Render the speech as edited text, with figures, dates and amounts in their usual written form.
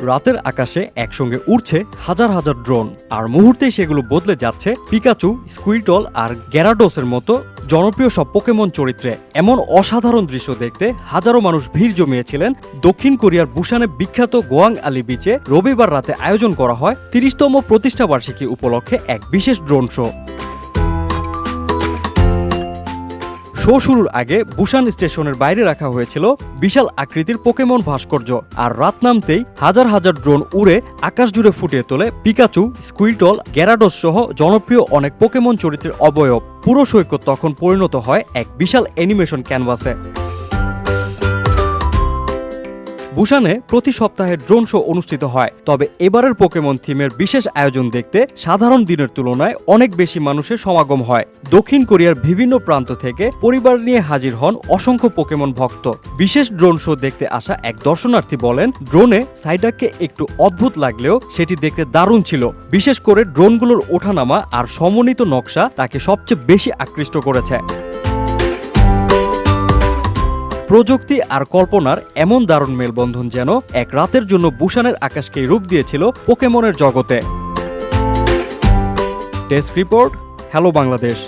রাতের আকাশে একসঙ্গে উড়ছে হাজার হাজার ড্রোন, আর মুহূর্তেই সেগুলো বদলে যাচ্ছে পিকাচু, স্কুইরটল আর গ্যারাডোসের মতো জনপ্রিয় সব পোকেমন চরিত্রে। এমন অসাধারণ দৃশ্য দেখতে হাজারো মানুষ ভিড় জমিয়েছিলেন দক্ষিণ কোরিয়ার বুসানে বিখ্যাত গোয়াং আলি বিচে। রবিবার রাতে আয়োজন করা হয় ৩০তম প্রতিষ্ঠাবার্ষিকী উপলক্ষে এক বিশেষ ড্রোন শো। শো শুরুর আগে বুসান স্টেশনের বাইরে রাখা হয়েছিল বিশাল আকৃতির পোকেমন ভাস্কর্য, আর রাত নামতেই হাজার হাজার ড্রোন উড়ে আকাশ জুড়ে ফুটিয়ে তোলে পিকাচু, স্কুইরটল, গ্যারাডোস সহ জনপ্রিয় অনেক পোকেমন চরিত্রের অবয়ব। পুরো সৈকত তখন পরিণত হয় এক বিশাল অ্যানিমেশন ক্যানভাসে। বুসানে প্রতি সপ্তাহে ড্রোন শো অনুষ্ঠিত হয়, তবে এবারের পোকেমন থিমের বিশেষ আয়োজন দেখতে সাধারণ দিনের তুলনায় অনেক বেশি মানুষের সমাগম হয়। দক্ষিণ কোরিয়ার বিভিন্ন প্রান্ত থেকে পরিবার নিয়ে হাজির হন অসংখ্য পোকেমন ভক্ত। বিশেষ ড্রোন শো দেখতে আসা এক দর্শনার্থী বলেন, ড্রোনে সাইডাককে একটু অদ্ভুত লাগলেও সেটি দেখতে দারুণ ছিল। বিশেষ করে ড্রোনগুলোর ওঠানামা আর সমন্বিত নকশা তাকে সবচেয়ে বেশি আকৃষ্ট করেছে। প্রযুক্তি আর কল্পনার এমন দারুণ মেলবন্ধন যেন এক রাতের জন্য বুসানের আকাশকে রূপ দিয়েছিল পোকেমনের জগতে। Desk report, hello Bangladesh.